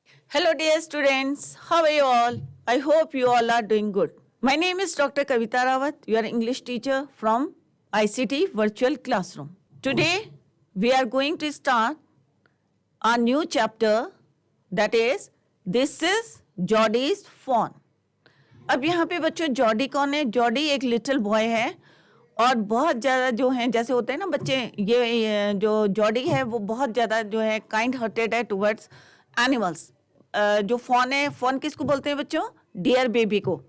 Hello, dear students. How are you all? I hope you all are doing good. My name is Dr. Kavita Rawat, your English teacher from ICT Virtual Classroom. Today, we are going to start a new chapter that is This is Jodie's Phone. अब यहाँ पे बच्चों Jordi कौन है? Jordi एक little boy है और बहुत ज़्यादा जो है जैसे होते हैं ना बच्चे, ये जो जॉडी है वो बहुत ज़्यादा जो है काइंड हार्टेड है टुवर्ड्स एनिमल्स। जो फॉन है, फॉन किसको बोलते हैं बच्चों? डियर बेबी को।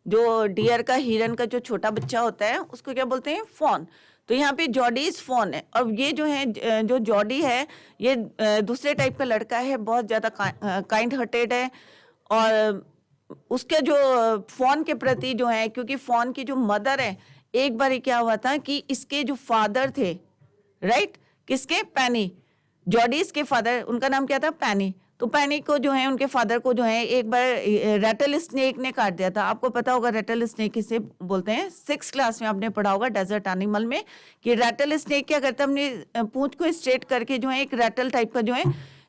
जो डियर का, हिरन का जो छोटा बच्चा होता है उसको क्या बोलते हैं? फॉन। तो यहाँ पे जॉडी इज फॉन है और ये जो है जो जॉडी है ये दूसरे टाइप का लड़का है, बहुत ज़्यादा काइंड हार्टेड है। और उसके जो फोन के प्रति जो है, क्योंकि फोन की जो मदर है, एक बार क्या हुआ था कि इसके जो फादर थे, राइट, किसके? पैनी, जॉडीज के फादर, उनका नाम क्या था? पैनी। तो पैनी को जो है, उनके फादर को जो है एक बार रेटल स्नेक ने काट दिया था। आपको पता होगा रेटल स्नेक किसे बोलते हैं? 6th क्लास में आपने पढ़ा होगा डेजर्ट एनिमल में कि रेटल स्नेक क्या करता है, अपनी पूंछ को स्ट्रेट करके जो है एक रेटल टाइप का जो है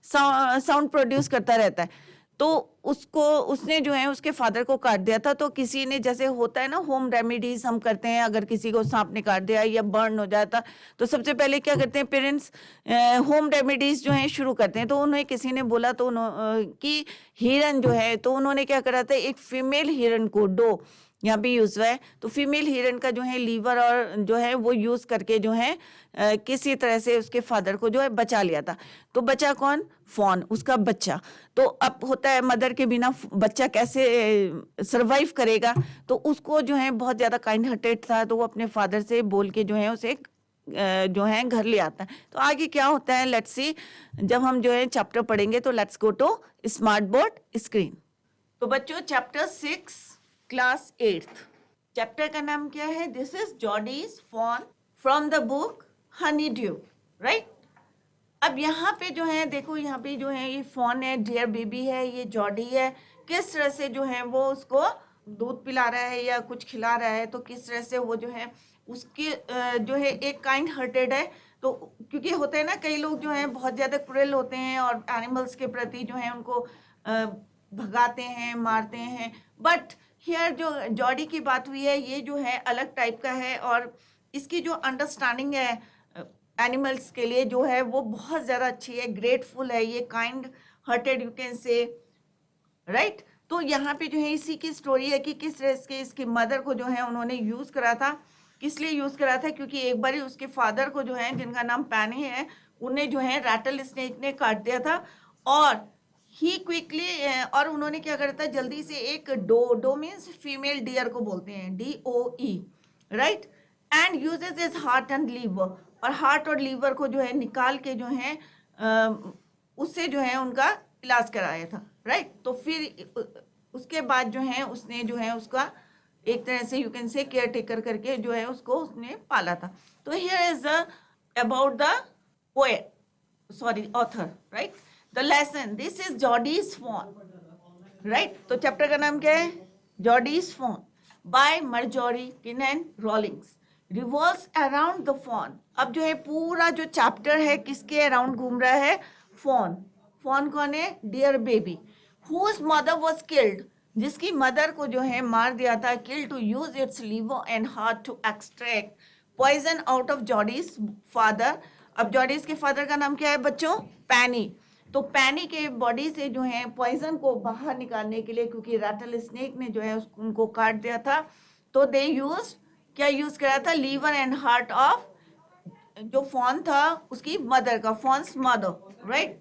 साउंड प्रोड्यूस करता रहता है। तो उसने जो है उसके फादर को काट दिया था। तो किसी ने, जैसे होता है ना होम रेमेडीज हम करते हैं, अगर किसी को सांप ने काट दिया या बर्न हो जाता तो सबसे पहले क्या करते हैं पेरेंट्स? होम रेमेडीज जो है शुरू करते हैं। तो उन्हें किसी ने बोला तो कि हिरन जो है, तो उन्होंने क्या करा था, एक फीमेल हिरन को, डो यहाँ पे यूज हुआ है, तो फीमेल हिरन का जो है लीवर और जो है वो यूज करके जो है किसी तरह से उसके फादर को जो है बचा लिया था। तो बचा कौन? फॉन, उसका बच्चा। तो अब होता है मदर के बिना बच्चा कैसे सरवाइव करेगा, तो उसको जो है बहुत ज्यादा काइंड हार्टेड था, तो वो अपने फादर से बोल के जो है उसे जो है घर ले आता है। तो आगे क्या होता है लेट्स सी, जब हम जो है चैप्टर पढ़ेंगे। तो let's go to smart board screen. तो बच्चों चैप्टर 6 क्लास 8th, चैप्टर का नाम क्या है? This is Jody's phone from the book Honey due, right. अब यहाँ पे जो है देखो, यहाँ पे जो है ये फोन है, डियर बेबी है, ये जॉडी है। किस तरह से जो है वो उसको दूध पिला रहा है या कुछ खिला रहा है, तो किस तरह से वो जो है उसकी जो है एक काइंड हार्टेड है। तो क्योंकि होता है ना, कई लोग जो है बहुत ज़्यादा क्रूएल होते हैं और एनिमल्स के प्रति जो है उनको भगाते हैं, मारते हैं। बट हियर जो जॉडी की बात हुई है, ये जो है अलग टाइप का है और इसकी जो अंडरस्टैंडिंग है एनिमल्स के लिए जो है वो बहुत ज़्यादा अच्छी है, ग्रेटफुल है, ये काइंड हार्टेड यू कैन से, राइट। तो यहाँ पे जो है इसी की स्टोरी है कि किस तरह से इसकी मदर को जो है उन्होंने यूज़ करा था। किस लिए यूज़ करा था? क्योंकि एक बार उसके फादर को जो है, जिनका नाम पैनी है, उन्हें जो है रैटल स्नेक ने काट दिया था और ही क्विकली, और उन्होंने क्या करा था, जल्दी से एक डो मीन्स फीमेल डियर को बोलते हैं, DOE, right, and uses is heart and liver, और हार्ट और लीवर को जो है निकाल के जो है उससे जो है उनका इलाज कराया था, राइट। तो फिर उसके बाद जो है उसने जो है उसका एक तरह से you can say care taker करके जो है उसको उसने पाला था। तो here is about the poet, sorry author, right. The lesson, this is Jody's fawn, right. तो चैप्टर का नाम क्या है? Jody's fawn by Marjorie Kinnan Rawlings, revolves around the fawn. अब जो है पूरा जो चैप्टर है किसके अराउंड घूम रहा है? फोन। फोन कौन है? Deer baby, whose mother was killed, जिसकी मदर को जो है मार दिया था, killed to use its liver and heart to extract poison out of Jody's father. अब जॉडीज के फादर का नाम क्या है बच्चों? पैनी। तो पैनी के बॉडी से जो है पॉइजन को बाहर निकालने के लिए, क्योंकि रैटल स्नेक ने जो है उनको काट दिया था, तो दे यूज, क्या यूज करा था? लीवर एंड हार्ट ऑफ जो फॉन था उसकी मदर का, fawn's mother, right.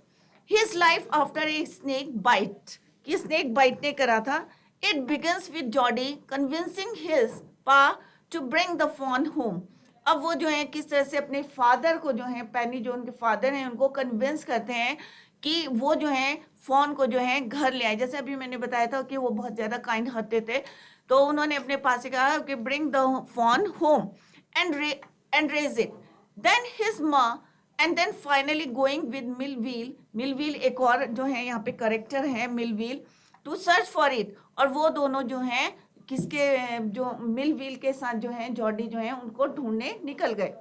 His life after a snake bite, कि स्नेक बाइट ने करा था। It begins with Jody convincing his pa to bring the fawn home. अब वो जो है किस तरह से अपने फादर को जो है, पैनी जो उनके फादर हैं, उनको कन्विंस करते हैं कि वो जो है फोन को जो है घर ले आए। जैसे अभी मैंने बताया था कि वो बहुत ज़्यादा काइंड हार्टेड थे, तो उन्होंने अपने पास से कहा कि bring the fawn home and raise it. Then his ma and then finally going with Millwheel, Millwheel एक और जो है यहाँ पे करेक्टर है Millwheel, to search for it. और वो दोनों जो हैं किसके, जो मिलवील के साथ जो है जॉडी जो है उनको ढूंढने निकल गए।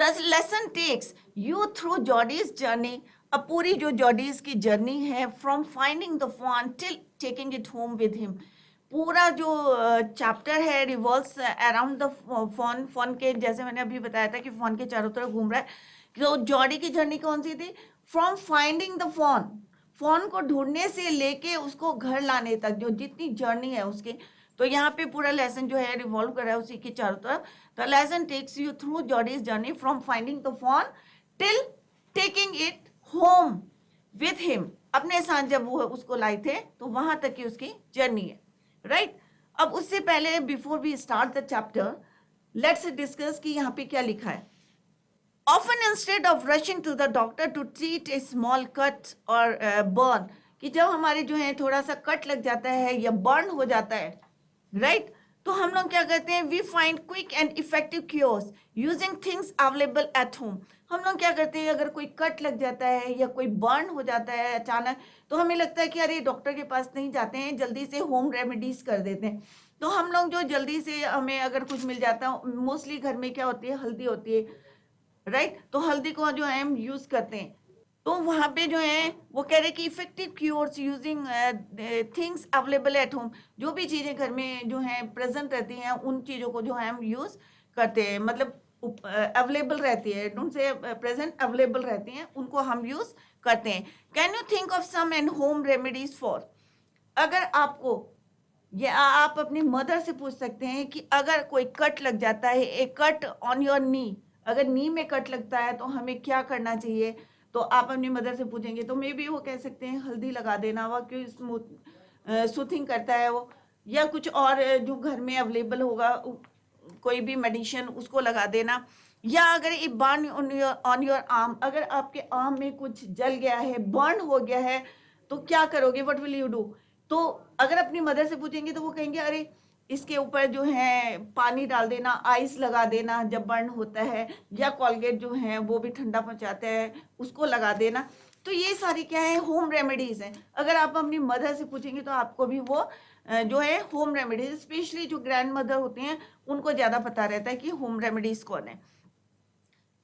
The lesson takes you through Jodie's journey. अब पूरी जो जॉडीज की जर्नी है from finding the fawn till taking it home with him, पूरा जो चैप्टर है revolves around the fawn. Fawn के जैसे मैंने अभी बताया था कि फोन के चारों तरफ घूम रहा है। तो जॉडी की जर्नी कौन सी थी? From finding the fawn, fawn को ढूंढने से लेके उसको घर लाने तक जो जितनी जर्नी है उसकी। तो यहाँ पे पूरा लेसन जो है रिवॉल्व कर रहा है उसी के चारों तरफ। The lesson takes you through Jody's journey from finding the fawn till taking it home with him. अपने साथ जब वो उसको लाए थे तो वहां तक की उसकी जर्नी है, राइट। अब उससे पहले before we start the chapter, let's discuss कि यहाँ पे क्या लिखा है। Often instead of rushing to the doctor to treat a small cut or burn, कि जब हमारे जो है थोड़ा सा कट लग जाता है या बर्न हो जाता है, राइट, तो हम लोग क्या करते हैं? We find quick and effective cures using things available at home. हम लोग क्या करते हैं, अगर कोई कट लग जाता है या कोई बर्न हो जाता है अचानक, तो हमें लगता है कि अरे डॉक्टर के पास नहीं जाते हैं, जल्दी से होम रेमेडीज कर देते हैं। तो हम लोग जो जल्दी से हमें अगर कुछ मिल जाता है, मोस्टली घर में क्या होती है, हल्दी होती है, राइट, तो हल्दी को जो है हम यूज करते हैं। तो वहां पे जो है वो कह रहे कि effective cures using things available at home, जो भी चीजें घर में जो है प्रेजेंट रहती हैं उन चीजों को जो है हम यूज करते हैं, मतलब अवेलेबल रहती है, डोंट से प्रेजेंट, अवेलेबल रहती हैं, उनको हम यूज करते हैं। Can you think of some and home remedies for, अगर आपको, ये आप अपनी मदर से पूछ सकते हैं कि अगर कोई कट लग जाता है, एक कट ऑन योर नी, अगर नी में कट लगता है तो हमें क्या करना चाहिए, तो आप अपनी मदर से पूछेंगे तो मे बी वो कह सकते हैं हल्दी लगा देना, वो क्यों स्मूथ सूथिंग करता है वो, या कुछ और जो घर में अवेलेबल होगा कोई भी मेडिसिन उसको लगा देना। या अगर ये बर्न ऑन योर आर्म, अगर आपके आर्म में कुछ जल गया है, बर्न हो गया है, तो क्या करोगे, व्हाट विल यू डू? तो अगर अपनी मदर से पूछेंगे तो वो कहेंगे अरे इसके ऊपर जो है पानी डाल देना, आइस लगा देना जब बर्न होता है, या कोलगेट जो है वो भी ठंडा पहुंचाता है उसको लगा देना। तो ये सारी क्या है, होम रेमेडीज हैं। अगर आप अपनी मदर से पूछेंगे तो आपको भी वो जो है होम रेमेडीज, स्पेशली जो ग्रैंड मदर होती हैं उनको ज्यादा पता रहता है कि होम रेमेडीज कौन है।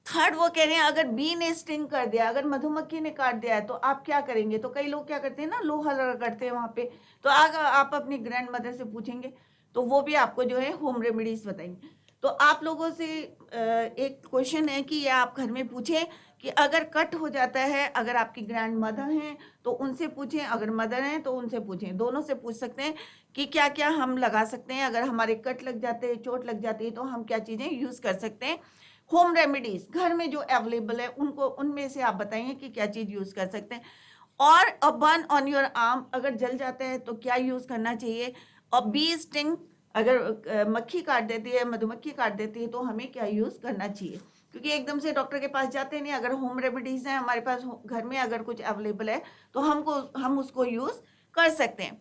थर्ड वो कह रहे हैं अगर बी ने स्टिंग कर दिया, अगर मधुमक्खी ने काट दिया है तो आप क्या करेंगे? तो कई लोग क्या करते हैं ना, लोहा रगड़ते हैं वहां पे। तो अगर आप अपनी ग्रैंड मदर से पूछेंगे तो वो भी आपको जो है होम रेमेडीज बताएंगे। तो आप लोगों से एक क्वेश्चन है कि ये आप घर में पूछें कि अगर कट हो जाता है, अगर आपकी ग्रैंड मदर हैं तो उनसे पूछें, अगर मदर हैं तो उनसे पूछें, दोनों से पूछ सकते हैं कि क्या क्या हम लगा सकते हैं, अगर हमारे कट लग जाते हैं, चोट लग जाती है तो हम क्या चीजें यूज कर सकते हैं। होम रेमेडीज घर में जो अवेलेबल है उनको, उनमें से आप बताइए कि क्या चीज यूज कर सकते हैं। और a burn on your arm, अगर जल जाता है तो क्या यूज करना चाहिए। और बी स्टिंग, अगर मक्खी काट देती है, मधुमक्खी काट देती है तो हमें क्या यूज करना चाहिए, क्योंकि एकदम से डॉक्टर के पास जाते नहीं। अगर होम रेमेडीज है हमारे पास घर में, अगर कुछ अवेलेबल है तो हम उसको यूज कर सकते हैं।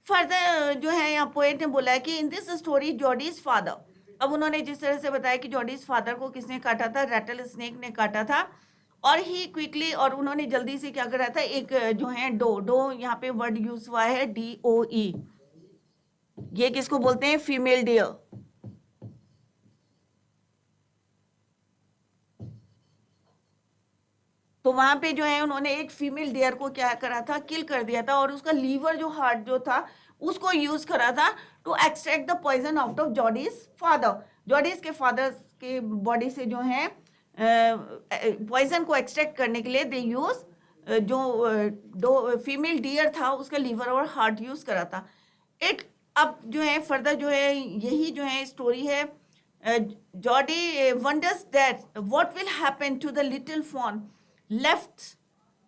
फर्दर जो है यहाँ पोएट ने बोला है कि in this story Jodie's father, अब उन्होंने जिस तरह से बताया कि जॉडीज फादर को किसने काटा था, रैटल स्नेक ने काटा था। और ही क्विकली, और उन्होंने जल्दी से क्या करा था, एक जो है डो यहाँ पे वर्ड यूज हुआ है DOE, ये किसको बोलते हैं, फीमेल डियर। तो वहां पे जो है उन्होंने एक फीमेल डियर को क्या करा था, किल कर दिया था, और उसका लीवर जो हार्ट जो था उसको यूज करा था to extract the poison out of Jody's father. Jody's के फादर के बॉडी से जो है पॉइजन को एक्सट्रैक्ट करने के लिए दे यूज जो दो फीमेल डियर था उसका लीवर और हार्ट यूज करा था। इट, अब जो है फर्दर जो है यही जो है स्टोरी है। Jody wonders that what will happen to the little fawn left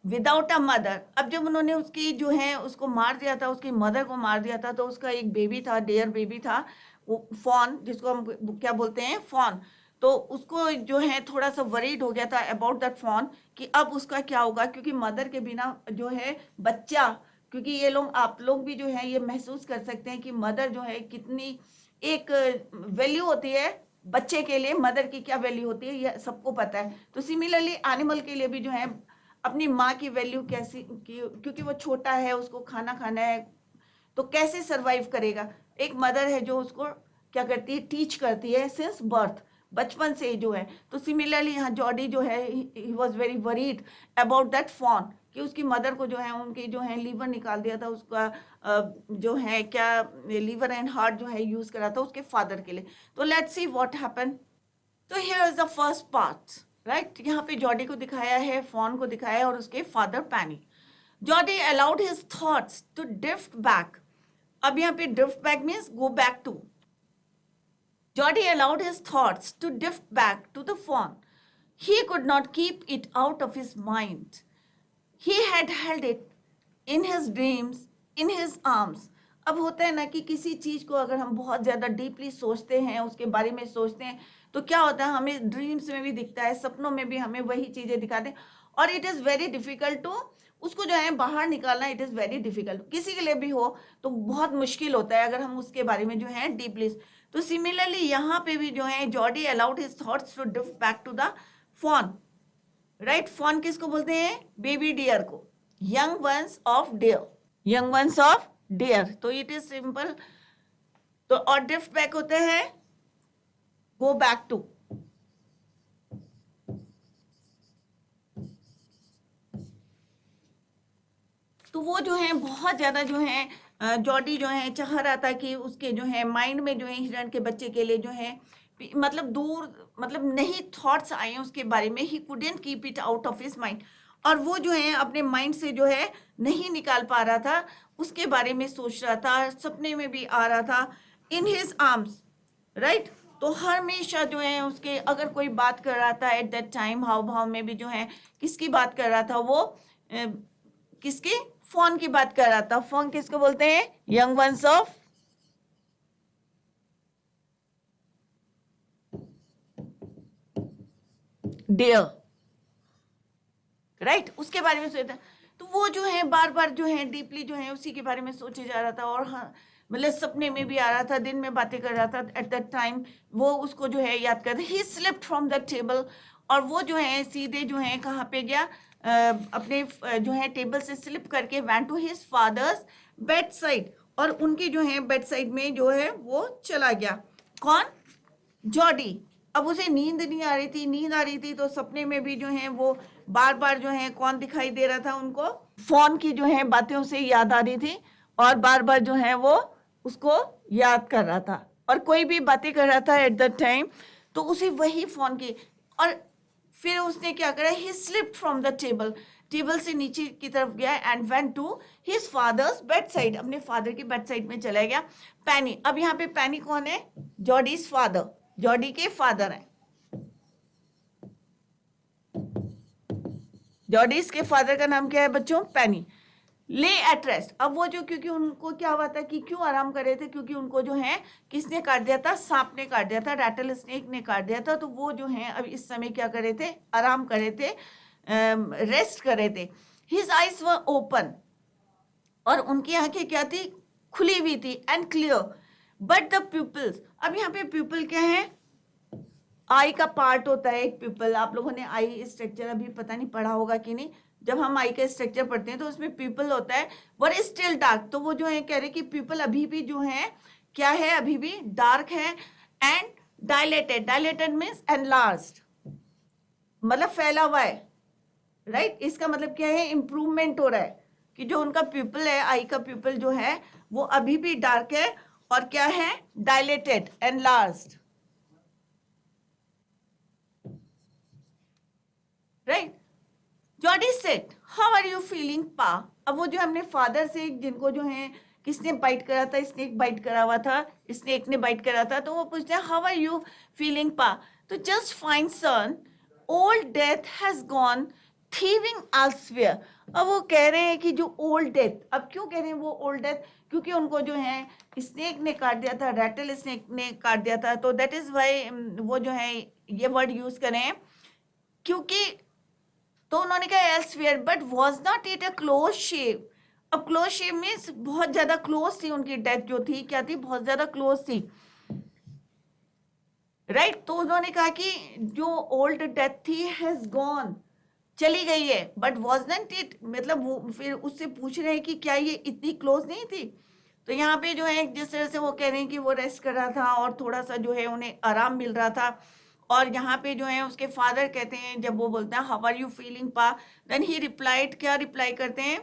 without a mother. अब जब उन्होंने उसकी जो है उसको मार दिया था, उसकी मदर को मार दिया था, तो उसका एक बेबी था, डेयर बेबी था, वो फॉन, जिसको हम क्या बोलते हैं, फॉन। तो उसको जो है थोड़ा सा वरीड हो गया था अबाउट दैट फॉन कि अब उसका क्या होगा, क्योंकि मदर के बिना जो है बच्चा, क्योंकि ये लोग, आप लोग भी जो है ये महसूस कर सकते हैं कि मदर जो है कितनी एक वैल्यू होती है बच्चे के लिए, मदर की क्या वैल्यू होती है ये सबको पता है। तो सिमिलरली एनिमल के लिए भी जो है अपनी माँ की वैल्यू कैसी, क्योंकि वो छोटा है, उसको खाना खाना है, तो कैसे सरवाइव करेगा। एक मदर है जो उसको क्या करती है, टीच करती है सिंस बर्थ, बचपन से ही जो है। तो सिमिलरली यहाँ जॉडी जो है he was very worried about that fawn, कि उसकी मदर को जो है उनकी जो है लीवर निकाल दिया था, उसका जो है क्या लीवर एंड हार्ट जो है यूज करा था उसके फादर के लिए। तो लेट्स सी व्हाट हैपन। तो here is the first part, right. यहाँ पे जॉडी को दिखाया है, फॉन को दिखाया है और उसके father Penny. Jody allowed his thoughts to drift back. अब यहाँ पे drift back means go back to. Jody allowed his thoughts to drift back to the fawn. He could not keep it out of his mind. He had held it in his dreams, in his arms. अब होता है ना कि किसी चीज को अगर हम बहुत ज्यादा डीपली सोचते हैं, उसके बारे में सोचते हैं, तो क्या होता है, हमें ड्रीम्स में भी दिखता है, सपनों में भी हमें वही चीजें दिखाते हैं, और it is very difficult to उसको जो है बाहर निकालना। इट इज वेरी डिफिकल्ट, किसी के लिए भी हो तो बहुत मुश्किल होता है अगर हम उसके बारे में जो है डीपली। तो सिमिलरली यहाँ पे भी जो है Jody allowed his thoughts to drift back to the fawn, right. Fawn किसको बोलते हैं? बेबी डियर को, young ones of deer, young ones of deer. तो इट इज सिंपल। तो और ड्रिफ्ट बैक होते हैं गो बैक टू। तो वो जो है बहुत ज्यादा जो है जॉडी जो है चाह रहा था कि उसके जो है माइंड में जो है हिरण के बच्चे के लिए जो है मतलब दूर, मतलब नहीं थॉट्स आए उसके बारे में। He couldn't keep it out of his mind, और वो जो है अपने माइंड से जो है नहीं निकाल पा रहा था, उसके बारे में सोच रहा था, सपने में भी आ रहा था। In his arms, right. तो हमेशा जो है उसके अगर कोई बात कर रहा था एट दैट टाइम, हाव भाव में भी जो है किसकी बात कर रहा था वो किसके? फॉन की बात कर रहा था। फॉन किसको बोलते हैं? Young ones of dear, right. उसके बारे में सोचता। तो वो जो है बार बार जो है डीपली जो है उसी के बारे में सोचे जा रहा था, और हाँ मतलब सपने में भी आ रहा था, दिन में बातें कर रहा था। एट दैट टाइम वो उसको जो है याद कर, ही स्लिप्ड फ्रॉम द टेबल, और वो जो है सीधे जो है कहाँ पे गया? अपने जो है टेबल से स्लिप करके went to his father's bed side, और उनके जो है बेड साइड में जो है वो चला गया। कौन? जॉडी। अब उसे नींद नहीं आ रही थी, नींद आ रही थी तो सपने में भी जो है वो बार बार जो है कौन दिखाई दे रहा था उनको? फोन की जो है बातें उसे याद आ रही थी, और बार बार जो है वो उसको याद कर रहा था, और कोई भी बातें कर रहा था एट द टाइम तो उसे वही फोन की। और फिर उसने क्या करा? He slipped from the table, table से नीचे की तरफ गया and went to his father's bed side, अपने फादर की बेड साइड में चला गया। पैनी, अब यहाँ पे पैनी कौन है? जॉडीज फादर, जॉडी के फादर हैं। जॉडीज के फादर का नाम क्या है बच्चों? पैनी। ले एट रेस्ट, अब वो जो, क्योंकि उनको क्या हुआ था कि क्यों आराम कर रहे थे? क्योंकि उनको जो है किसने काट दिया था? सांप ने काट दिया था, रैटल स्नेक ने काट दिया था। तो वो जो है अब इस समय क्या कर रहे थे? आराम कर रहे थे, रेस्ट कर रहे थे। हिज आइज वर ओपन, और उनकी आंखें क्या थी? खुली हुई थी, and clear. But the people's, अब यहाँ पे प्यूपल क्या है? आई का पार्ट होता है एक प्यूपल। आप लोगों ने आई स्ट्रक्चर अभी पता नहीं पढ़ा होगा कि नहीं। जब हम आई का स्ट्रक्चर पढ़ते हैं तो उसमें प्यूपल होता है, वर स्टिल डार्क। तो वो जो है कह रहे कि प्यूपल अभी भी जो है क्या है? अभी भी डार्क है। And dilated, dilated means enlarged, मतलब फैला हुआ है, राइट। इसका मतलब क्या है? इंप्रूवमेंट हो रहा है कि जो उनका प्यूपल है, आई का प्यूपल जो है वो अभी भी डार्क है, और क्या है? Dilated, enlarged, right. Jody said, how are you feeling pa? अब वो जो हमने फादर से, जिनको जो है किसने बाइट करा था? स्नेक बाइट करा हुआ था, स्नेक ने बाइट करा था। तो वो पूछते हैं how are you feeling pa? तो just fine son, old death has gone thieving elsewhere. अब वो कह रहे हैं कि जो ओल्ड डेथ, अब क्यों कह रहे हैं वो ओल्ड डेथ? क्योंकि उनको जो है स्नेक ने काट दिया था, रैटल स्नेक ने काट दिया था। तो दैट इज वाई वो जो है ये वर्ड यूज करें, क्योंकि तो उन्होंने कहा elsewhere, but was not it a close shave. अब क्लोज शेव मीन्स बहुत ज्यादा क्लोज थी उनकी डेथ, जो थी क्या थी? बहुत ज्यादा क्लोज थी, राइट। तो उन्होंने कहा कि जो ओल्ड डेथ थी हैज गॉन, चली गई है, बट वॉज नॉट इट, मतलब वो फिर उससे पूछ रहे हैं कि क्या ये इतनी क्लोज नहीं थी? तो यहाँ पे जो है जिस तरह से वो कह रहे हैं कि वो रेस्ट कर रहा था और थोड़ा सा जो है उन्हें आराम मिल रहा था, और यहाँ पे जो है उसके फादर कहते हैं, जब वो बोलते हैं हाउ आर यू फीलिंग पा, देन ही रिप्लाइड, क्या रिप्लाई करते हैं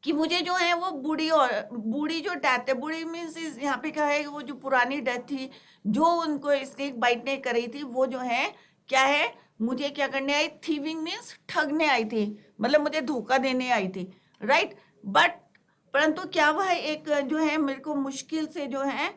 कि मुझे जो है वो बूढ़ी, और बूढ़ी जो डेथ है, बूढ़ी मीन्स यहाँ पे क्या है, वो जो पुरानी डेथ थी जो उनको स्नेक बाइट ने करी थी, वो जो है क्या है, मुझे क्या करने आई, थीविंग मीन्स ठगने आई थी, मतलब मुझे धोखा देने आई थी, राइट। बट परंतु क्या वह एक जो है मेरे को मुश्किल से जो है,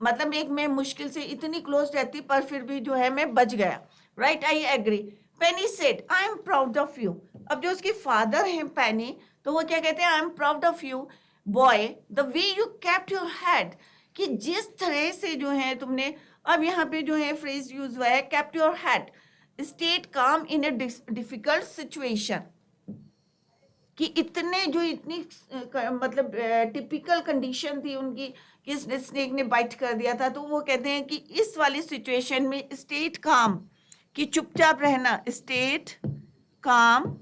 मतलब एक मैं मुश्किल से इतनी क्लोज रहती पर फिर भी जो है मैं बच गया, right, I agree. Penny said I am proud of you. अब जो उसके फादर हैं पेनी, तो वो क्या कहते हैं, आई am proud of you boy the way you kept your head, कि जिस तरह से जो है तुमने, अब यहाँ पे जो है फ्रेज यूज हुआ है कैप्ट योर हेड, स्टेट काम इन ए डिफिकल्ट सिचुएशन, कि इतने जो इतनी मतलब टिपिकल कंडीशन थी उनकी कि स्नेक ने बाइट कर दिया था, तो वो कहते हैं कि इस वाली सिचुएशन में स्टेट काम, कि चुपचाप रहना, स्टेट काम,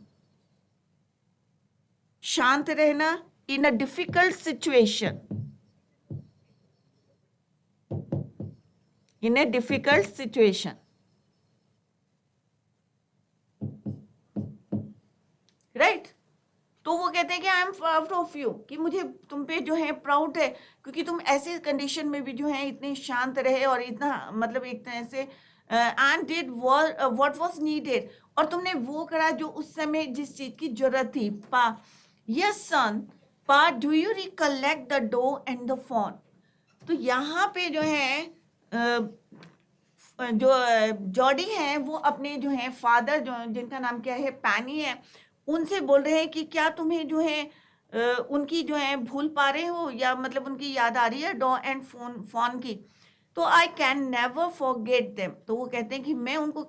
शांत रहना, in a difficult situation, in a difficult situation, right. तो वो कहते हैं कि I am proud of you, कि मुझे तुम पे जो है प्राउड है, क्योंकि तुम ऐसे कंडीशन में भी जो है इतने शांत रहे और इतना मतलब एक तरह से and did what was needed, और तुमने वो करा जो उस समय जिस चीज की जरूरत थी। पा, yes son, pa do you recollect the doe and the fawn. तो यहाँ पे जो है जो जॉडी है वो अपने जो है फादर, जो जिनका नाम क्या है पैनी है, उनसे बोल रहे हैं कि क्या तुम्हें जो है उनकी जो है भूल पा रहे हो, या मतलब उनकी याद आ रही है डॉ एंड फोन फोन की। तो आई कैन नेवर फॉरगेट देम। तो वो कहते हैं कि मैं उनको,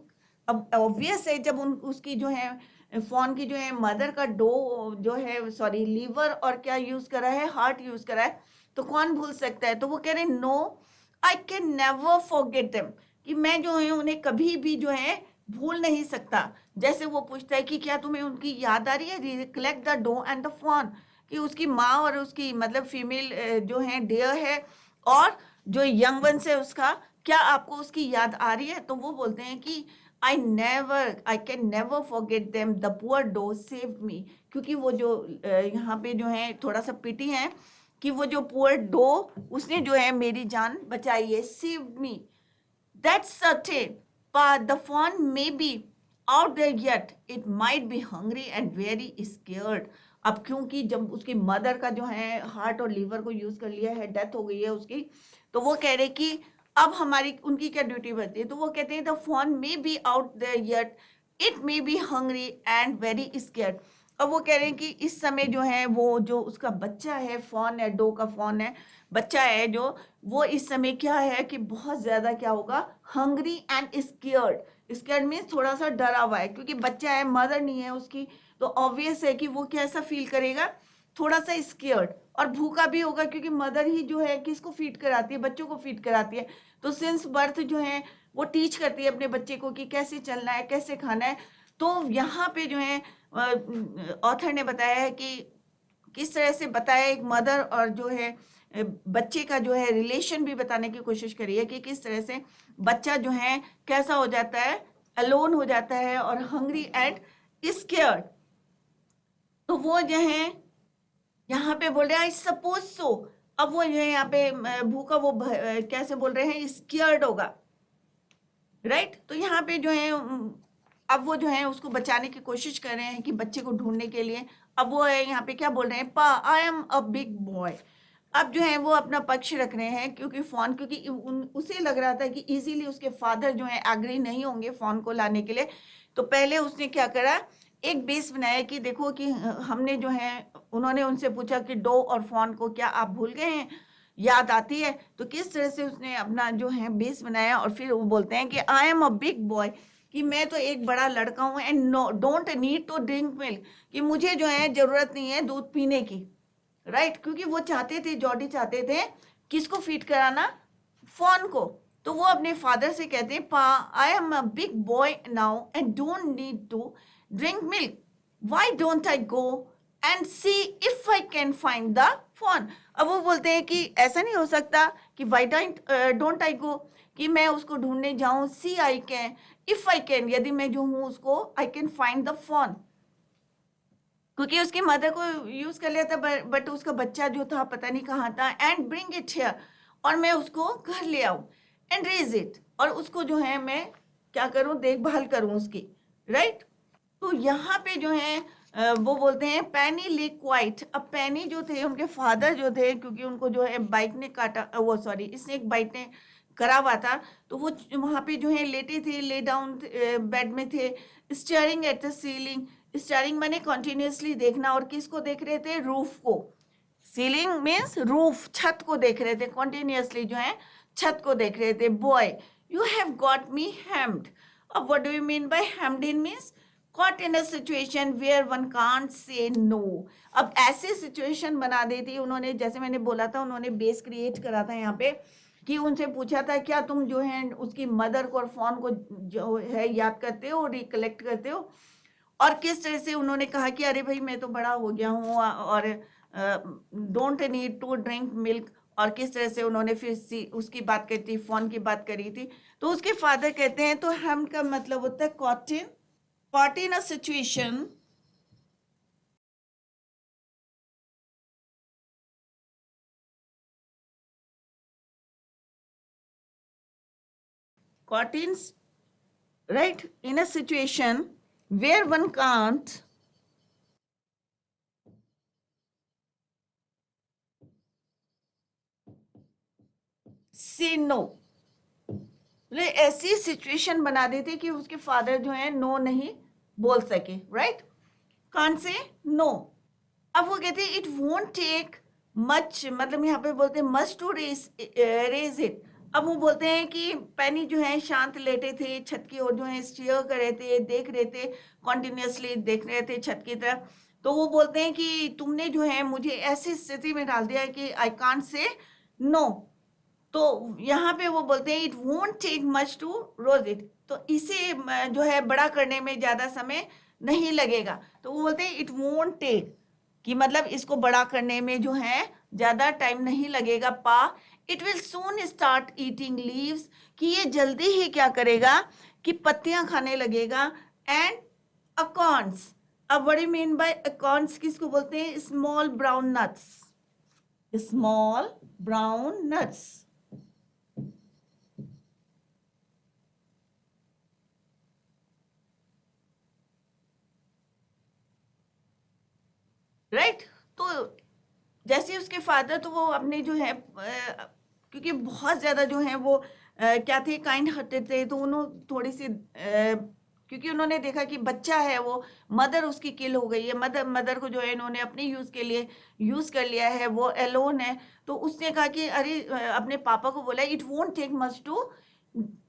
अब ऑब्वियस है जब उन उसकी जो है फोन की जो है मदर का डो जो है, सॉरी लीवर और क्या यूज करा है, हार्ट यूज करा है, तो कौन भूल सकता है। तो वो कह रहे no I can never forget them, कि मैं जो है उन्हें कभी भी जो है भूल नहीं सकता। जैसे वो पूछता है कि क्या तुम्हें उनकी याद आ रही है, recollect the doe and the fawn, कि उसकी माँ और उसकी मतलब फीमेल जो है डियर है, और जो यंग वंस है उसका, क्या आपको उसकी याद आ रही है। तो वो बोलते हैं कि I can never forget them, the poor doe saved me, क्योंकि वो जो यहाँ पे जो है थोड़ा सा पिटी है कि वो जो पुअर डो, उसने जो है मेरी जान बचाई है, saved me. That's certain, but the fawn may be out there yet. It might be hungry and very scared. अब क्योंकि जब उसकी मदर का जो है हार्ट और लीवर को यूज कर लिया है, डेथ हो गई है उसकी, तो वो कह रहे कि अब हमारी उनकी क्या ड्यूटी बनती है। तो वो कहते हैं the fawn may be out there yet, it may be hungry and very scared. अब वो कह रहे हैं कि इस समय जो है वो जो उसका बच्चा है, फॉन है, डो का फॉन है, बच्चा है जो, वो इस समय क्या है कि बहुत ज्यादा क्या होगा, hungry and scared. Scared means थोड़ा सा डरा हुआ है, क्योंकि बच्चा है, मदर नहीं है उसकी, तो ऑब्वियस है कि वो कैसा फील करेगा, थोड़ा सा स्केयर्ड, और भूखा भी होगा, क्योंकि मदर ही जो है किसको फीड कराती है, बच्चों को फीड कराती है। तो सिंस बर्थ जो है वो टीच करती है अपने बच्चे को कि कैसे चलना है, कैसे खाना है। तो यहाँ पे जो है ऑथर ने बताया है कि किस तरह से बताया, एक मदर और जो है बच्चे का जो है रिलेशन भी बताने की कोशिश करी है, कि किस तरह से बच्चा जो है कैसा हो जाता है, अलोन हो जाता है और हंग्री एंड स्केयर्ड। तो वो जो है यहाँ पे बोल रहे हैं आई सपोज सो। अब वो जो है यहाँ पे भूखा, वो कैसे बोल रहे हैं, स्केयर्ड होगा, राइट। तो यहाँ पे जो है अब वो जो है उसको बचाने की कोशिश कर रहे हैं कि बच्चे को ढूंढने के लिए। अब वो है यहाँ पे क्या बोल रहे हैं, pa I am a big boy. अब जो है वो अपना पक्ष रख रहे हैं, क्योंकि फोन, क्योंकि उसे लग रहा था कि इजीली उसके फादर जो है एग्री नहीं होंगे फोन को लाने के लिए। तो पहले उसने क्या करा, एक बेस बनाया कि देखो कि हमने जो है, उन्होंने उनसे पूछा कि डो और फोन को क्या आप भूल गए हैं, याद आती है। तो किस तरह से उसने अपना जो है बेस बनाया, और फिर वो बोलते हैं कि I am a big boy, कि मैं तो एक बड़ा लड़का हूँ, and no don't need to drink milk, कि मुझे जो है जरूरत नहीं है दूध पीने की, राइट। क्योंकि वो चाहते थे, जॉडी चाहते थे किसको फीड कराना, फोन को। तो वो अपने फादर से कहते हैं, pa I am a big boy now and don't need to drink milk, why don't I go and see if I can find the fawn. अब वो बोलते हैं कि ऐसा नहीं हो सकता कि व्हाई डोंट आई गो, कि मैं उसको ढूंढने जाऊं, see I can, if I can, यदि मैं जो हूं उसको, I can find the fawn, क्योंकि उसकी मदर को यूज कर लिया था, बट उसका बच्चा जो था पता नहीं कहाँ था, एंड ब्रिंग इट हियर, और मैं उसको घर ले आऊं, एंड रेज इट, और उसको जो है मैं क्या करूं, देखभाल करूं उसकी, राइट। तो यहाँ पे जो है वो बोलते हैं पैनी ले क्वाइट। अब पैनी जो थे, उनके फादर जो थे, क्योंकि उनको जो है बाइक ने काटा, वो सॉरी स्नेक बाइट ने करा हुआ था, तो वो वहां पे जो है लेटे थे, ले डाउन बेड में थे, staring at the ceiling. Steering माने कॉन्टिन्यूसली देखना, और किसको देख रहे थे, रूफ को। सीलिंग मीन्स रूफ, छत को देख रहे थे, कॉन्टिन्यूसली जो है छत को देख रहे थे। Boy you have got me hemmed. अब what do you mean by hemmed in means caught in a situation where one can't say no। अब ऐसे सिचुएशन बना दी थी उन्होंने, जैसे मैंने बोला था, उन्होंने बेस क्रिएट करा था यहाँ पे, कि उनसे पूछा था क्या तुम जो है उसकी मदर को और फोन को जो है याद करते हो, रिकलेक्ट करते हो, और किस तरह से उन्होंने कहा कि अरे भाई मैं तो बड़ा हो गया हूँ और don't need to drink milk, और किस तरह से उन्होंने फिर उसकी बात करी थी, फोन की बात करी थी। तो उसके फादर कहते हैं, तो हम का मतलब होता है caught in a situation caught in, right, in a situation where one can't say no। ऐसी सिचुएशन बना देते कि उसके फादर जो है नो नहीं बोल सके, राइट, कांट से नो। अब वो कहते हैं इट वोंट टेक मच, मतलब यहाँ पे बोलते हैं मच टू रेज इट। अब वो बोलते हैं कि पैनी जो है शांत लेटे थे, छत की ओर जो है स्टीयर कर रहे थे, देख रहे थे, कॉन्टिन्यूसली देख रहे थे छत की तरफ। तो वो बोलते हैं कि तुमने जो है मुझे ऐसी स्थिति में डाल दिया है कि आई कांट से नो। तो यहाँ पे वो बोलते हैं it won't take much to raise it, तो इसे जो है बड़ा करने में ज्यादा समय नहीं लगेगा। तो वो बोलते हैं इट वोंट टेक, कि मतलब इसको बड़ा करने में जो है ज्यादा टाइम नहीं लगेगा। पा it will soon start eating leaves, कि ये जल्दी ही क्या करेगा, कि पत्तियां खाने लगेगा। एंड अकॉर्न्स, अब व्हाट यू मीन बाय अकॉर्न्स, किसको बोलते हैं, small brown nuts, small brown nuts, right. तो जैसे उसके फादर, तो वो अपने जो है क्योंकि बहुत ज्यादा जो है वो क्या थे, काइंड हार्टेड थे, तो उन्होंने थोड़ी सी क्योंकि उन्होंने देखा कि बच्चा है वो, मदर उसकी किल हो गई है, मदर को जो है इन्होंने अपने यूज के लिए यूज कर लिया है, वो एलोन है। तो उसने कहा कि अरे अपने पापा को बोला it won't take much to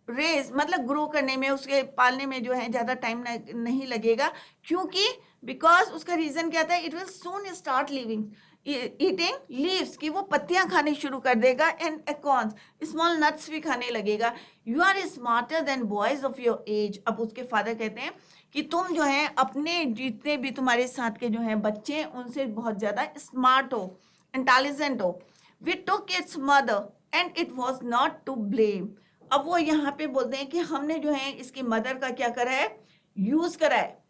raise, मतलब ग्रो करने में, उसके पालने में जो है ज्यादा टाइम नहीं लगेगा, क्योंकि बिकॉज उसका रीजन क्या था, it will soon start living eating leaves, कि वो पत्तियां खाने शुरू कर देगा, एंड एकॉर्न्स, स्मॉल नट्स भी खाने लगेगा। You are smarter than boys of your age. अब उसके फादर कहते हैं कि तुम जो है अपने जितने भी तुम्हारे साथ के जो है बच्चे, उनसे बहुत ज्यादा स्मार्ट हो, इंटेलिजेंट हो। We took its mother and it was not to blame. अब वो यहाँ पे बोलते हैं कि हमने जो है इसकी मदर का क्या करा है, यूज करा है,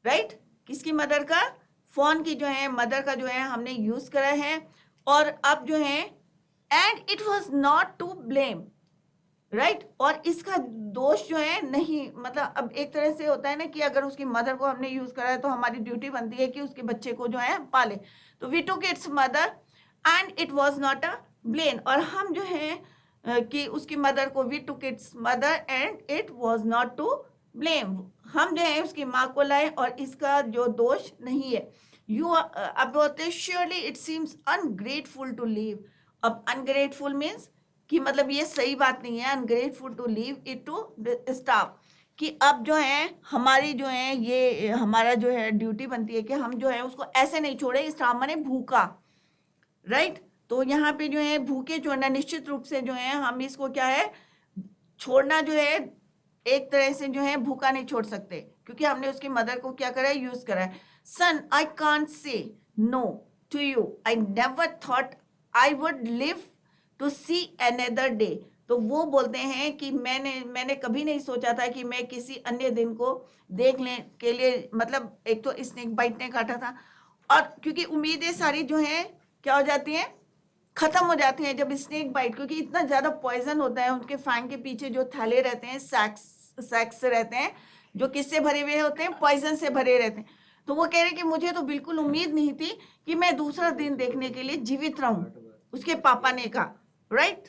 राइट। किसकी मदर का, फोन की जो है मदर का जो है हमने यूज करा है, और अब जो है and it was not to blame, right. और इसका दोष जो है नहीं, मतलब अब एक तरह से होता है ना कि अगर उसकी मदर को हमने यूज करा है तो हमारी ड्यूटी बनती है कि उसके बच्चे को जो है पाले। तो we took its mother and it was not a blame, और हम जो है कि उसकी मदर को, we took its mother and it was not to blame, हम जो है उसकी माँ को लाए और इसका जो दोष नहीं है। यू अब बोलते surely it seems ungrateful to leave. अब अनग्रेटफुल मीन्स कि मतलब ये सही बात नहीं है, ungrateful to leave it to starve, कि अब जो है हमारी जो है ये हमारा जो है ड्यूटी बनती है कि हम जो है उसको ऐसे नहीं छोड़े, स्टाफ माने भूखा, राइट। तो यहाँ पे जो है भूखे छोड़ना, निश्चित रूप से जो है हम इसको क्या है, छोड़ना जो है एक तरह से जो है भूखा नहीं छोड़ सकते, क्योंकि हमने उसकी मदर को क्या करा है, यूज करा है। Son I can't say no to you, I never thought I would live to see another day. तो वो बोलते हैं कि मैंने कभी नहीं सोचा था कि मैं किसी अन्य दिन को देखने के लिए, मतलब एक तो स्नेक बाइट ने काटा था, और क्योंकि उम्मीदें सारी जो हैं क्या हो जाती हैं, खत्म हो जाती हैं जब स्नेक बाइट, क्योंकि इतना ज्यादा पॉइजन होता है उनके फैंग के पीछे, जो थैले रहते हैं, सैक्स रहते हैं, जो किससे भरे हुए होते हैं, पॉइजन से भरे रहते हैं। तो वो कह रहे कि मुझे तो बिल्कुल उम्मीद नहीं थी कि मैं दूसरा दिन देखने के लिए जीवित रहूं, उसके पापा ने कहा, right.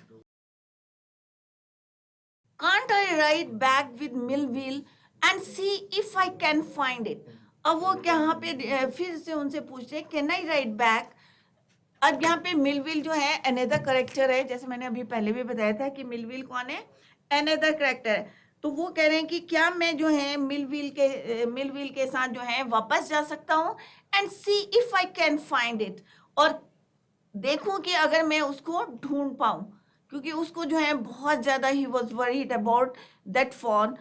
Can't I write back with Millville and see if I can find it? अब वो यहाँ पे फिर से उनसे पूछते हैं, कैन आई राइट बैक। अब यहाँ पे मिलविल जो है अनदर करेक्टर है, जैसे मैंने अभी पहले भी बताया था कि मिलविल कौन है, अनदर करेक्टर है। तो वो कह रहे हैं कि क्या मैं जो है मिलविल के साथ जो है वापस जा सकता हूँ, and see if I can find it, और देखूं कि अगर मैं उसको ढूंढ पाऊं, क्योंकि उसको जो है बहुत ज्यादा ही was worried about that fawn.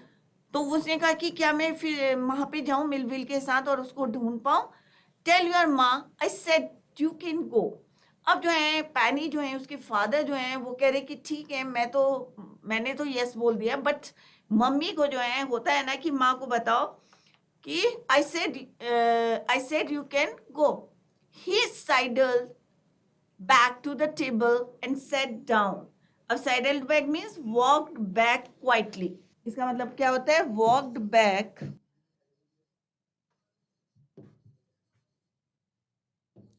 तो उसने कहा कि क्या मैं फिर वहां पे जाऊं मिलविल के साथ और उसको ढूंढ पाऊं। टेल योर माँ आई सेड यू कैन गो। अब जो है पैनी जो है उसके फादर जो है वो कह रहे कि ठीक है, मैंने तो यस बोल दिया, बट मम्मी को जो है होता है ना कि माँ को बताओ कि I said you can go. He sidled back to the table and sat down. अब sidled back means walked back quietly. इसका मतलब क्या होता है, walked back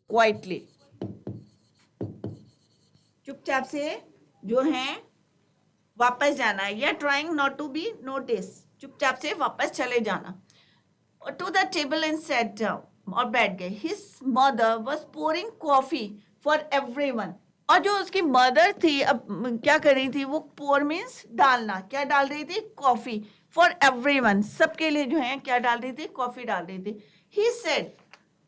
quietly, चुपचाप से जो है वापस जाना, या trying not to be notice, चुपचाप से वापस चले जाना। To the table and set down, और बैठ गए। His mother was pouring coffee for everyone. और जो उसकी मदर थी, अब क्या कर रही थी, वो पोर मीन्स डालना, क्या डाल रही थी, कॉफी, फॉर एवरीवन, सबके लिए जो है क्या डाल रही थी, कॉफी डाल रही थी। ही सेड,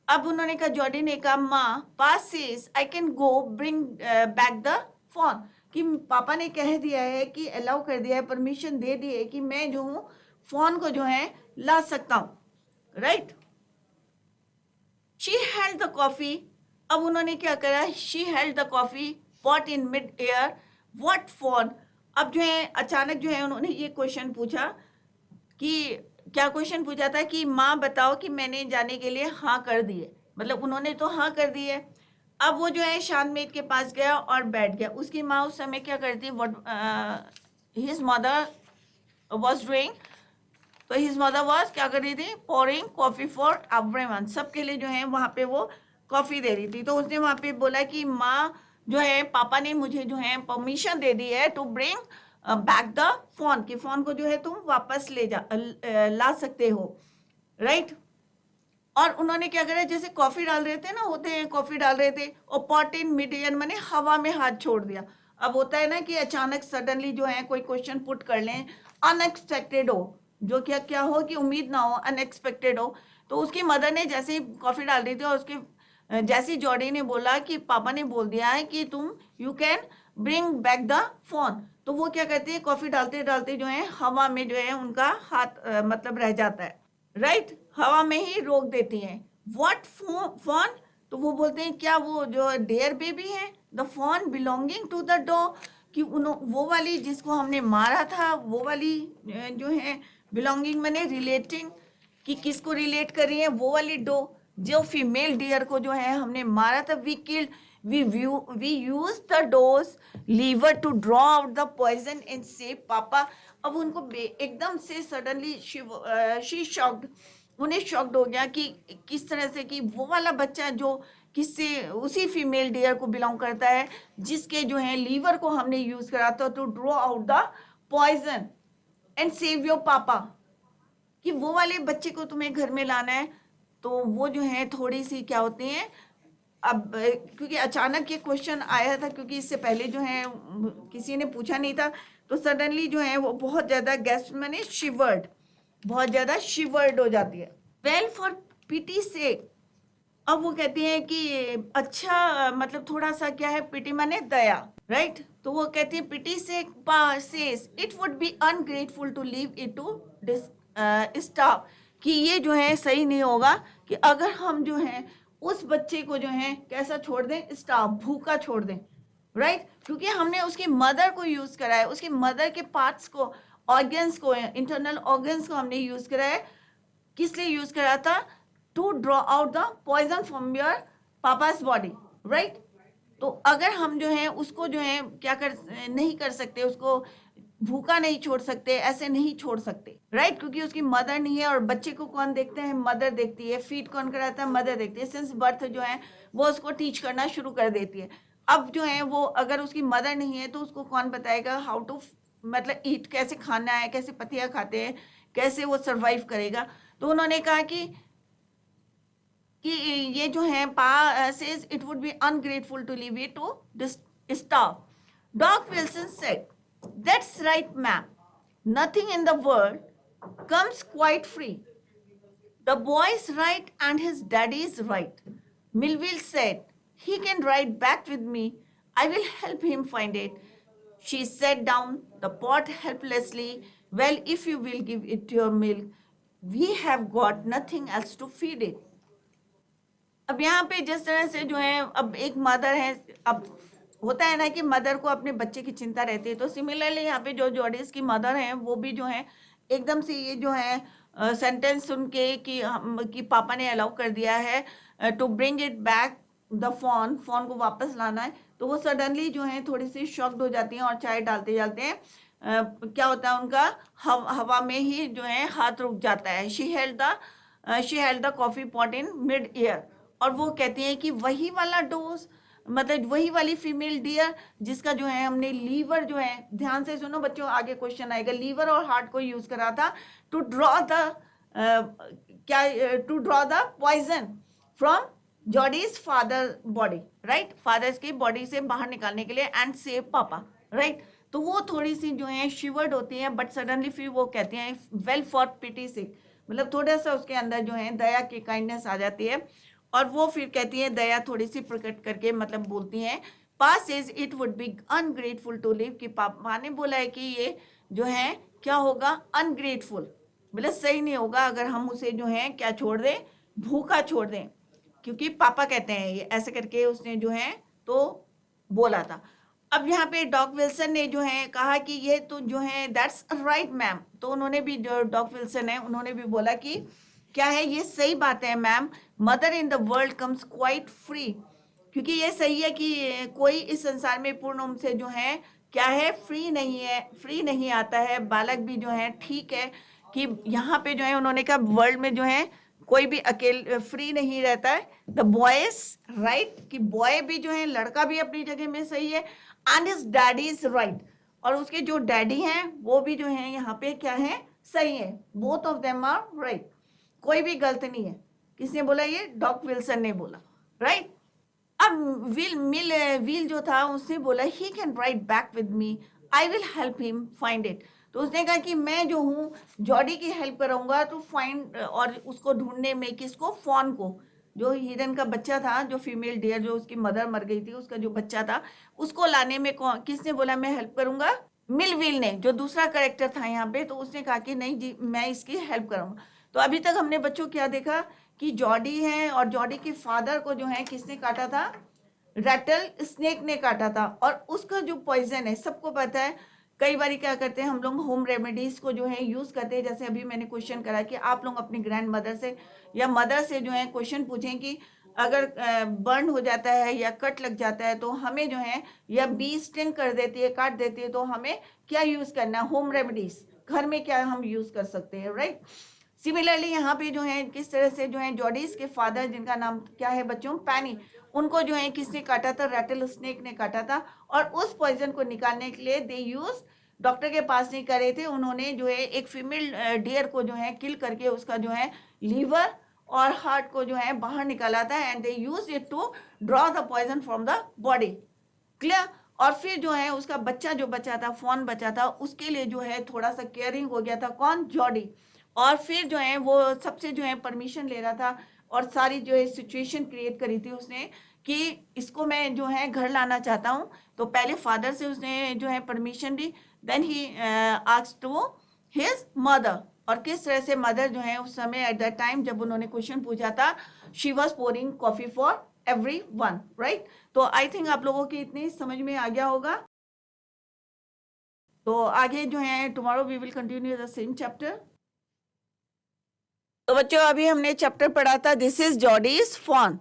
अब उन्होंने कहा, जॉडी ने कहा, ma pa's says I can go bring back the fawn, कि पापा ने कह दिया है कि अलाउ कर दिया है, परमिशन दे दी है कि मैं जो हूँ फोन को जो है ला सकता हूँ, right. She held the coffee, अब उन्होंने क्या करा, she held the coffee pot in mid air, what for. अब जो है अचानक जो है उन्होंने ये क्वेश्चन पूछा कि क्या क्वेश्चन पूछा था कि माँ बताओ कि मैंने जाने के लिए हाँ कर दी है, मतलब उन्होंने तो हाँ कर दी है। अब वो जो है शांतमेद के पास गया और बैठ गया। उसकी माँ उस समय क्या करती, what his mother was doing, तो हिज मदर वाज क्या कर रही थी, पोरिंग कॉफी फॉर एवरीवन, सबके लिए जो है वहां पे वो कॉफी दे रही थी। तो उसने वहां पे बोला कि माँ जो है, पापा ने मुझे जो है परमिशन दे दी है to bring back the fawn, कि फोन को जो है तुम वापस ला सकते हो, राइट। और उन्होंने क्या करा, जैसे कॉफी डाल रहे थे ना, होते हैं कॉफी डाल रहे थे, और पॉट इन मिड एयर मैंने हवा में हाथ छोड़ दिया। अब होता है ना कि अचानक सडनली जो है कोई क्वेश्चन पुट कर लें, अनएक्सपेक्टेड हो, जो क्या क्या हो कि उम्मीद ना हो, अनएक्सपेक्टेड हो। तो उसकी मदर ने जैसे ही कॉफी डाल रही थी, और उसके जैसे जॉडी ने बोला कि पापा ने बोल दिया है कि तुम you can bring back the fawn, तो वो क्या कहते हैं, कॉफी डालते डालते जो है हवा में जो है उनका हाथ मतलब रह जाता है, राइट, हवा में ही रोक देती हैं। व्हाट फोन, तो वो बोलते हैं क्या वो जो डेयर बेबी है, the fawn belonging to the doe, कि वो वाली जिसको हमने मारा था, वो वाली जो है बिलोंगिंग मैंने रिलेटिंग, कि किसको रिलेट कर रही है, वो वाली डो, जो फीमेल डियर को जो है हमने मारा था, we killed, we use the doe's liver to draw out the poison and save papa. अब उनको एकदम से सडनली शी शॉक्ड, उन्हें शॉक्ड हो गया कि किस तरह से, कि वो वाला बच्चा जो किससे, उसी फीमेल डियर को बिलोंग करता है, जिसके जो है लीवर को हमने यूज करा था to draw out the poison and save your papa, कि वो वाले बच्चे को तुम्हें घर में लाना है। तो वो जो है थोड़ी सी क्या होती हैं, अब क्योंकि अचानक ये क्वेश्चन आया था, क्योंकि इससे पहले जो है किसी ने पूछा नहीं था, तो सडनली जो है वो बहुत ज्यादा गेस्ट मैंने शिवर्ड, बहुत ज्यादा शिवर्ड हो जाती है। वेल फॉर पिटी से, अब वो कहती है कि अच्छा, मतलब थोड़ा सा क्या है, पिटी माने दया, राइट। तो वो कहती है पिटी से says it would be ungrateful to leave it to starve, कि ये जो है सही नहीं होगा कि अगर हम जो है उस बच्चे को जो है कैसा छोड़ दें, स्टाफ, भूखा छोड़ दें, राइट, क्योंकि हमने उसकी मदर को यूज करा है, उसकी मदर के पार्ट्स को, ऑर्गन्स को, इंटरनल ऑर्गन्स को हमने यूज करा है। किस लिए यूज करा था? To draw out the poison from your papa's body, right. तो अगर हम जो है उसको जो है क्या कर नहीं कर सकते, उसको भूखा नहीं छोड़ सकते, ऐसे नहीं छोड़ सकते, राइट, क्योंकि उसकी मदर नहीं है। और बच्चे को कौन देखते हैं? मदर देखती है। फीड कौन कराता है? मदर देखती है। सिंस बर्थ जो है वो उसको टीच करना शुरू कर देती है। अब जो है वो अगर उसकी मदर नहीं है तो उसको कौन बताएगा हाउ टू, मतलब ईट, कैसे खाना है, कैसे पत्तियां खाते हैं, कैसे वो सरवाइव करेगा। तो उन्होंने कहा कि ये जो है pa says it would be ungrateful to leave it to starve. Doc Wilson said, that's right ma'am, nothing in the world comes quite free. The boy's right and his daddy's right. Millville said, he can ride back with me. I will help him find it. She set down the pot helplessly. Well, if you will give it your milk, we have got nothing else to feed it. अब यहाँ पे जिस तरह से जो है, अब एक मदर है, अब होता है ना कि मदर को अपने बच्चे की चिंता रहती है, तो सिमिलरली यहाँ पे जो जॉर्डिस की मदर है वो भी जो है एकदम से ये जो है सेंटेंस सुन के कि पापा ने अलाउ कर दिया है to bring it back the fawn, fawn को वापस लाना है, तो वो सडनली जो है थोड़ी सी शॉक्ड हो जाती हैं और चाय डालते डालते हैं क्या होता है उनका हवा में ही जो है हाथ रुक जाता है। She held the coffee pot in mid air. और वो कहती हैं कि वही वाला डोज, मतलब वही वाली फीमेल डियर जिसका जो है हमने लीवर जो है, ध्यान से सुनो बच्चों आगे क्वेश्चन आएगा, लीवर और हार्ट को यूज करा था to draw the to draw the poison from Jody's father body, right, father's की बॉडी से बाहर निकालने के लिए एंड सेव पापा, राइट। तो वो थोड़ी सी जो है शिवर्ड होती है, बट सडनली फिर वो कहती हैं वेल फॉर पिटी सिक, मतलब थोड़ा सा उसके अंदर जो है दया की काइंडनेस आ जाती है। और वो फिर कहती है, दया थोड़ी सी प्रकट करके मतलब बोलती हैं, pa's is it would be ungrateful to leave, कि पापा ने बोला है कि ये जो है क्या होगा, अनग्रेटफुल, मतलब सही नहीं होगा अगर हम उसे जो है क्या छोड़ दें, भूखा छोड़ दें, क्योंकि पापा कहते हैं ये, ऐसे करके उसने जो है तो बोला था। अब यहाँ पे डॉग विल्सन ने जो है कहा कि ये तो जो है दैट्स राइट मैम, तो उन्होंने भी, जो डॉग विल्सन है उन्होंने भी बोला कि क्या है, ये सही बात है ma'am, mother in the world comes quite free, क्योंकि ये सही है कि कोई इस संसार में पूर्ण रूप से जो है क्या है, फ्री नहीं है, फ्री नहीं आता है, बालक भी जो है ठीक है, कि यहाँ पे जो है उन्होंने कहा वर्ल्ड में जो है कोई भी अकेले फ्री नहीं रहता है। द बॉयज राइट, कि बॉय भी जो है, लड़का भी अपनी जगह में सही है, and his daddy is right, और उसके जो डैडी हैं वो भी जो है यहाँ पे क्या है, सही है, both of them are right, कोई भी गलत नहीं है। किसने बोला? ये डॉग विल्सन ने बोला, राइट। अब व्हील जो था उसने बोला he can write back with me, I will help him find it. तो उसने कहा कि मैं जो हूँ जॉडी की हेल्प करूंगा टू फाइंड, और उसको ढूंढने में, किसको? फॉन को, जो हिरन का बच्चा था, जो फीमेल डियर, जो उसकी मदर मर गई थी, उसका जो बच्चा था, उसको लाने में किसने बोला मैं हेल्प करूंगा? मिलविल ने, जो दूसरा करेक्टर था यहाँ पे, तो उसने कहा कि नहीं जी मैं इसकी हेल्प करूंगा। तो अभी तक हमने बच्चों क्या देखा कि जॉडी है, और जॉडी के फादर को जो है किसने काटा था? रैटल स्नेक ने काटा था। और उसका जो पॉइजन है सबको पता है, कई बार क्या करते हैं हम लोग, होम रेमेडीज को जो है यूज करते हैं। जैसे अभी मैंने क्वेश्चन करा कि आप लोग अपनी ग्रैंड मदर से या मदर से जो है क्वेश्चन पूछें कि अगर बर्न हो जाता है या कट लग जाता है तो हमें जो है, या बी स्टिंग कर देती है, काट देती है, तो हमें क्या यूज करना है? होम रेमेडीज, घर में क्या हम यूज कर सकते हैं, राइट। सिमिलरली यहाँ पे जो है किस तरह से जो है जॉडीज के फादर, जिनका नाम क्या है बच्चों? पैनी, उनको जो है किसने काटा था? रैटल स्नेक ने काटा था। और उस पॉइजन को निकालने के लिए दे यूज, डॉक्टर के पास नहीं करे थे, उन्होंने जो है एक फीमेल डियर को जो है किल करके उसका जो है लीवर और हार्ट को जो है बाहर निकाला था, and they use it to draw the poison from the body, clear. और फिर जो है उसका बच्चा जो बचा था, फॉन बचा था, उसके लिए जो है थोड़ा सा केयरिंग हो गया था, कौन? जॉडी। और फिर जो है वो सबसे जो है परमिशन ले रहा था, और सारी जो है सिचुएशन क्रिएट करी थी उसने कि इसको मैं जो है घर लाना चाहता हूँ। तो पहले फादर से उसने जो है परमिशन ली, then he asked to his mother. और किस तरह से मदर जो है उस समय एट दैट टाइम जब उन्होंने क्वेश्चन पूछा था, she was pouring coffee for everyone, right? तो I think आप लोगों की इतनी समझ में आ गया होगा. तो आगे जो है tomorrow we will continue the same chapter. तो बच्चों अभी हमने चैप्टर पढ़ा था दिस इज जॉडीज फॉन.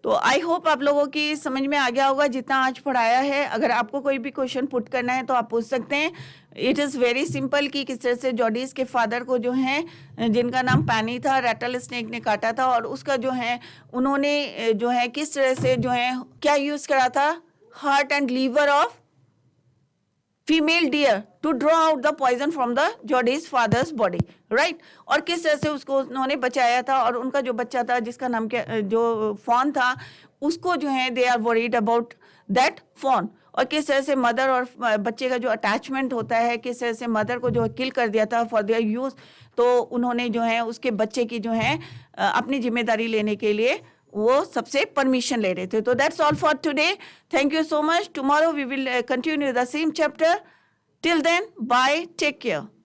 तो आई होप आप लोगों की समझ में आ गया होगा जितना आज पढ़ाया है. अगर आपको कोई भी क्वेश्चन पुट करना है तो आप पूछ सकते हैं. इट इज़ वेरी सिंपल कि किस तरह से जॉडीज के फादर को जो है जिनका नाम पैनी था रैटल स्नेक ने काटा था और उसका जो है उन्होंने जो है किस तरह से जो है क्या यूज़ करा था heart and liver of female deer to draw out the poison from the Jody's father's body, right. और किस तरह से उसको उन्होंने बचाया था और उनका जो बच्चा था जिसका नाम क्या जो फॉन था उसको जो है they are worried about that fawn. और किस तरह से मदर और बच्चे का जो अटैचमेंट होता है किस तरह से मदर को जो किल कर दिया था फॉर देयर यूज. तो उन्होंने जो है उसके बच्चे की जो है अपनी जिम्मेदारी लेने के लिए वो सबसे परमिशन ले रहे थे. तो that's all for today. Thank you so much. Tomorrow we will continue the same chapter. Till then bye, take care.